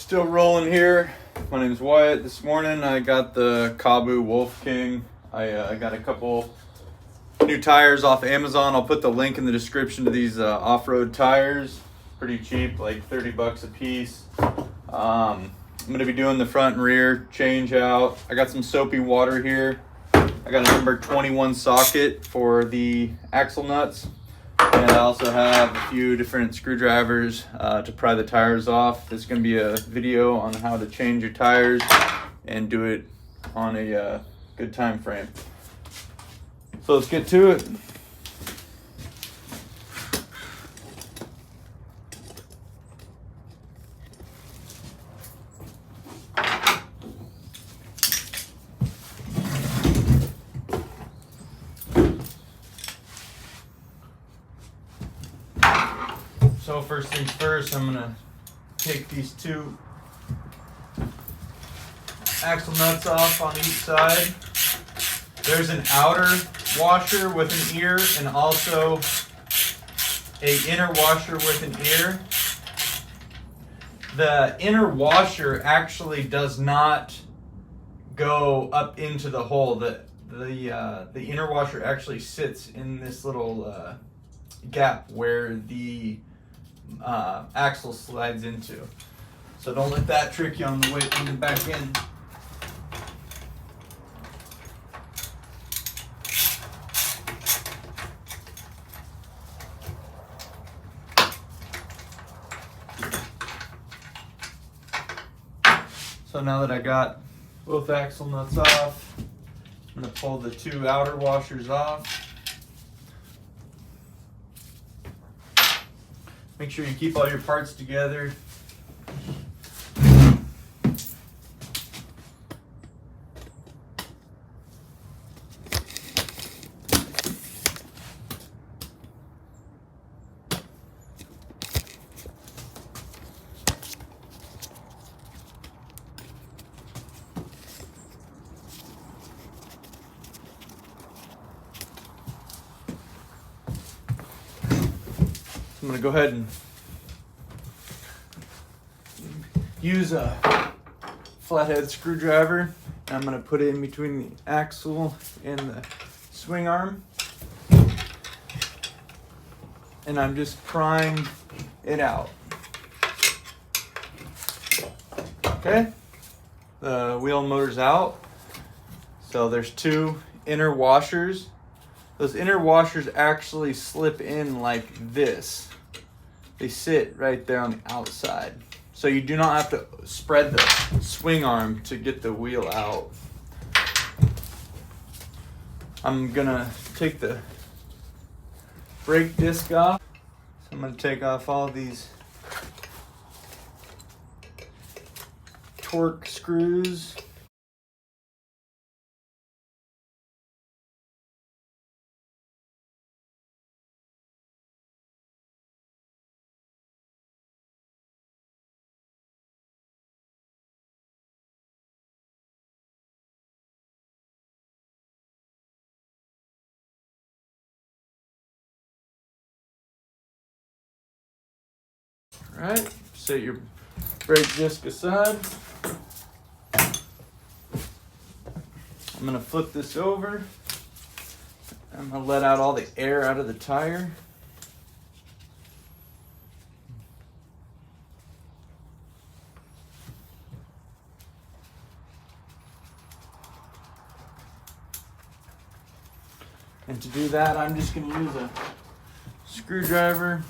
Still rolling here. My name's Wyatt. This morning I got the Kaabo Wolf King. I got a couple new tires off Amazon. I'll put the link in the description to these off-road tires. Pretty cheap, like 30 bucks a piece. I'm going to be doing the front and rear change out. I got some soapy water here. I got a number 21 socket for the axle nuts. And I also have a few different screwdrivers to pry the tires off. There's going to be a video on how to change your tires and do it on a good time frame. So let's get to it. So first things first, I'm gonna take these two axle nuts off on each side. There's an outer washer with an ear and also an inner washer with an ear. The inner washer actually does not go up into the hole. The inner washer actually sits in this little gap where the axle slides into. So don't let that trick you on the way coming back in. So now that I got both axle nuts off, I'm going to pull the two outer washers off. Make sure you keep all your parts together. I'm going to go ahead and use a flathead screwdriver. I'm going to put it in between the axle and the swing arm. And I'm just prying it out. Okay, the wheel and motor's out. So there's two inner washers. Those inner washers actually slip in like this. They sit right there on the outside. So you do not have to spread the swing arm to get the wheel out. I'm gonna take the brake disc off. So I'm gonna take off all these torque screws. All right, set your brake disc aside. I'm gonna flip this over. I'm gonna let out all the air out of the tire. And to do that, I'm just gonna use a screwdriver.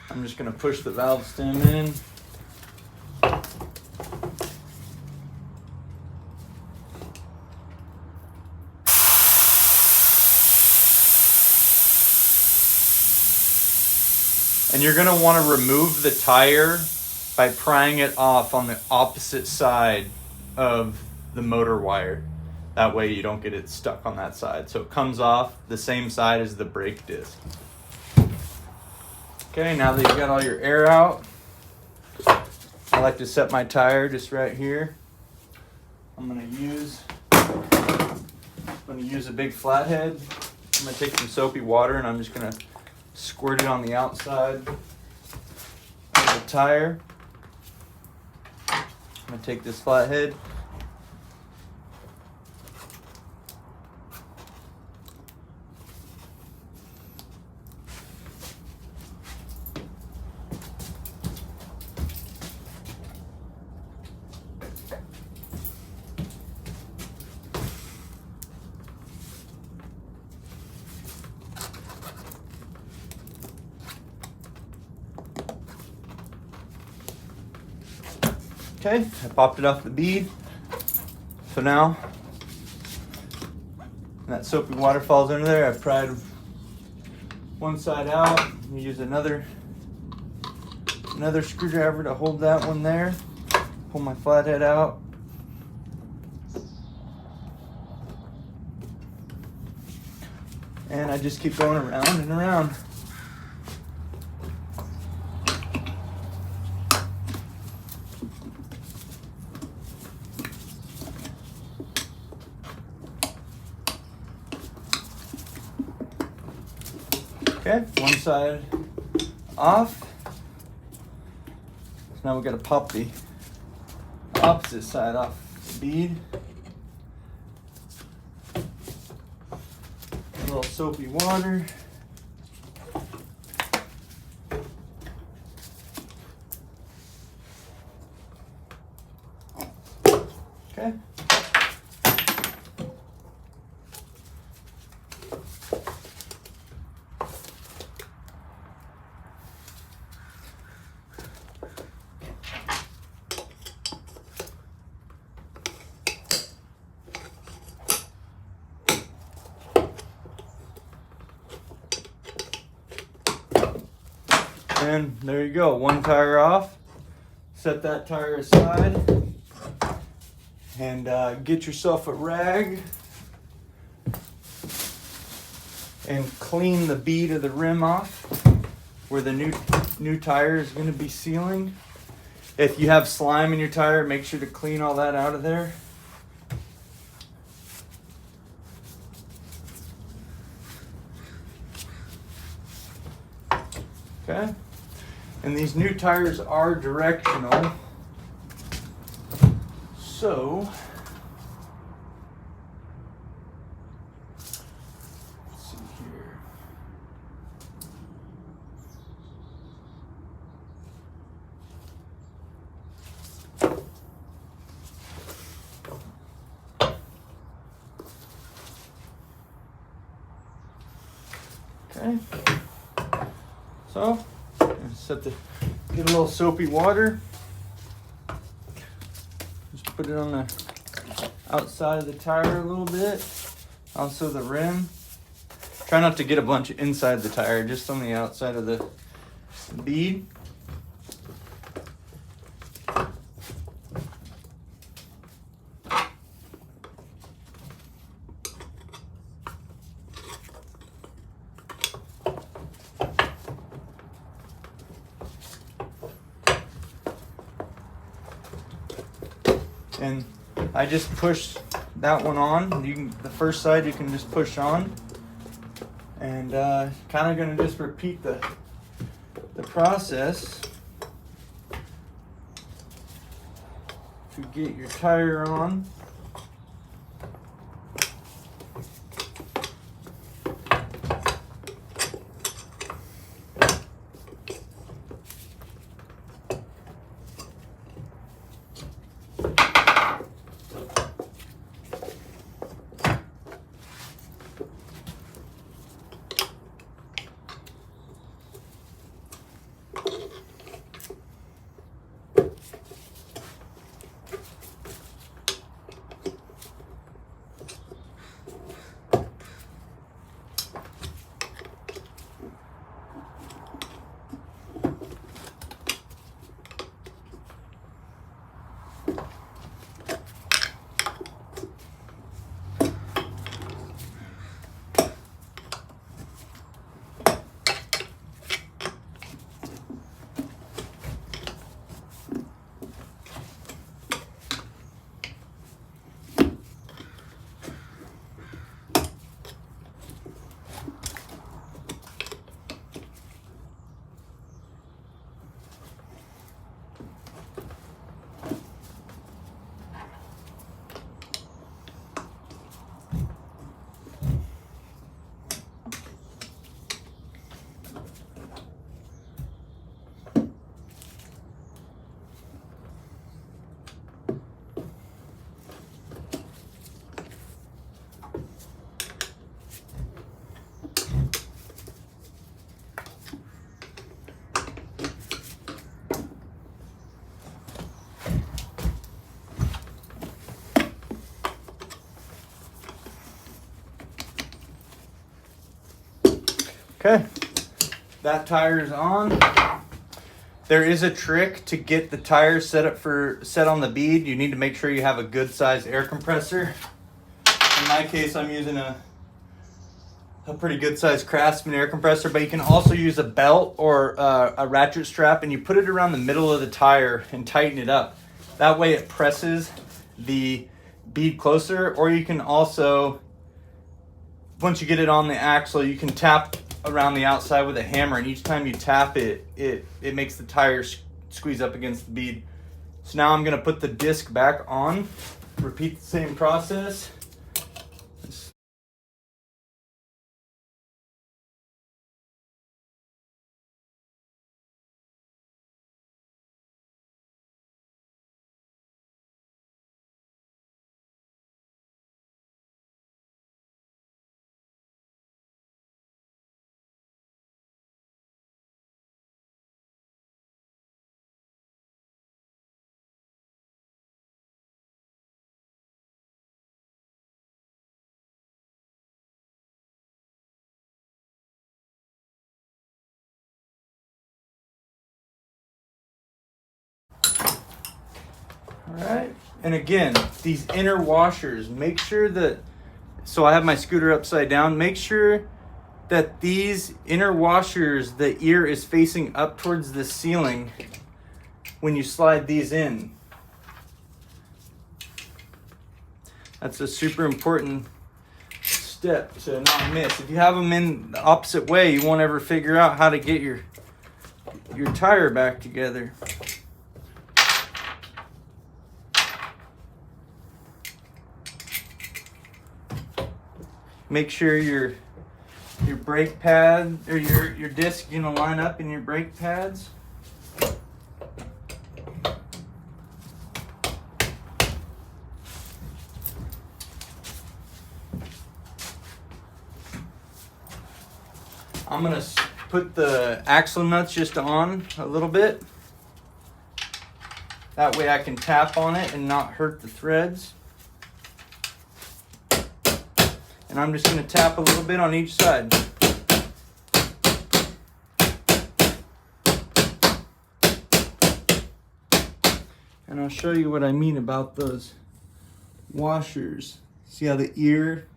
I'm just going to push the valve stem in. And you're going to want to remove the tire by prying it off on the opposite side of the motor wire. That way you don't get it stuck on that side. So it comes off the same side as the brake disc. Okay, now that you got all your air out, I like to set my tire just right here. I'm gonna use a big flathead. I'm gonna take some soapy water and I'm just gonna squirt it on the outside of the tire. I'm gonna take this flathead. Okay, I popped it off the bead. So now, that soapy water falls under there. I pried one side out. Use another screwdriver to hold that one there. Pull my flathead out. And I just keep going around and around. Okay, one side off. So now we gotta pop the opposite side off the bead. A little soapy water. Okay. And there you go, one tire off. Set that tire aside and get yourself a rag and clean the bead of the rim off where the new tire is going to be sealing. If you have slime in your tire, make sure to clean all that out of there. Okay. And these new tires are directional, so let's see here. Okay, so get a little soapy water. Just put it on the outside of the tire a little bit. Also the rim. Try not to get a bunch inside the tire, just on the outside of the bead. And I just push that one on. The first side you can just push on, and kind of going to just repeat the process to get your tire on. Okay, that tire is on. There is a trick to get the tire set on the bead. You need to make sure you have a good sized air compressor. In my case, I'm using a pretty good sized Craftsman air compressor, but you can also use a belt or a ratchet strap, and you put it around the middle of the tire and tighten it up. That way it presses the bead closer, or you can also, once you get it on the axle, you can tap around the outside with a hammer, and each time you tap it, it makes the tire squeeze up against the bead. So now I'm gonna put the disc back on, repeat the same process. All right, and again, these inner washers, make sure that, so I have my scooter upside down, make sure that these inner washers, the ear is facing up towards the ceiling when you slide these in. That's a super important step to not miss. If you have them in the opposite way, you won't ever figure out how to get your tire back together. Make sure your brake pad or your disc, you know, line up in your brake pads. I'm gonna put the axle nuts just on a little bit. That way I can tap on it and not hurt the threads. And I'm just going to tap a little bit on each side. And I'll show you what I mean about those washers. See how the ear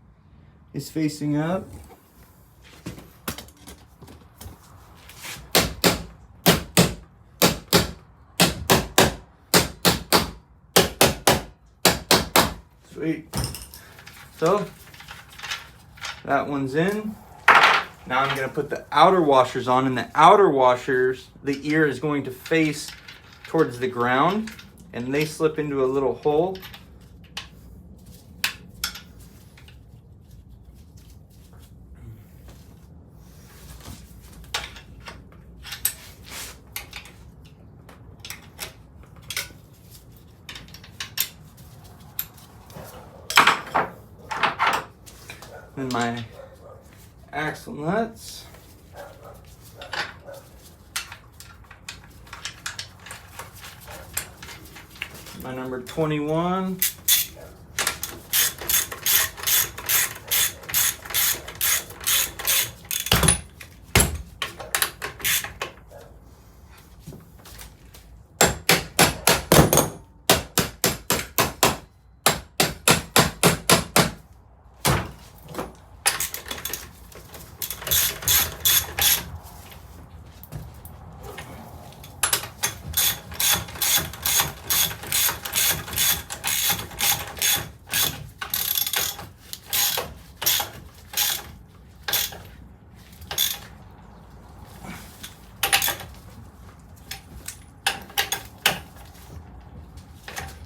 is facing up? Sweet. So that one's in. Now I'm going to put the outer washers on, and the outer washers, the ear is going to face towards the ground, and they slip into a little hole. And my axle nuts. My number 21.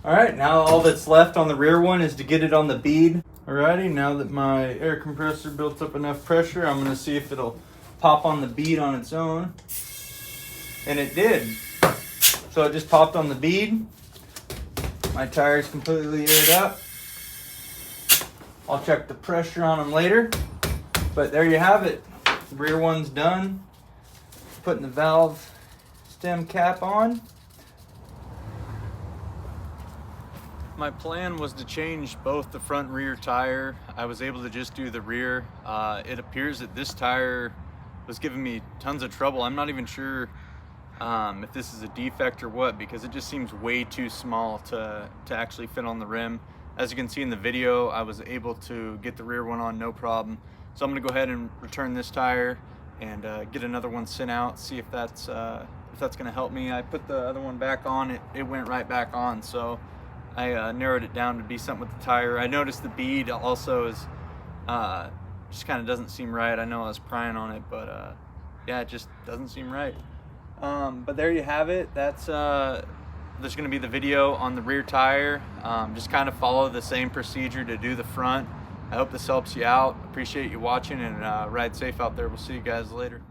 Alright, now all that's left on the rear one is to get it on the bead. Alrighty, now that my air compressor built up enough pressure, I'm going to see if it'll pop on the bead on its own. And it did. So it just popped on the bead. My tire's completely aired up. I'll check the pressure on them later. But there you have it. The rear one's done. Putting the valve stem cap on. My plan was to change both the front and rear tire. I was able to just do the rear. It appears that this tire was giving me tons of trouble. I'm not even sure if this is a defect or what, because it just seems way too small to actually fit on the rim. As you can see in the video, I was able to get the rear one on no problem. So I'm gonna go ahead and return this tire and get another one sent out, see if that's gonna help me. I put the other one back on, it went right back on, so I narrowed it down to be something with the tire. I noticed the bead also is just kind of doesn't seem right. I know I was prying on it, but yeah, it just doesn't seem right. But there you have it. That's there's going to be the video on the rear tire. Just kind of follow the same procedure to do the front. I hope this helps you out. Appreciate you watching, and ride safe out there. We'll see you guys later.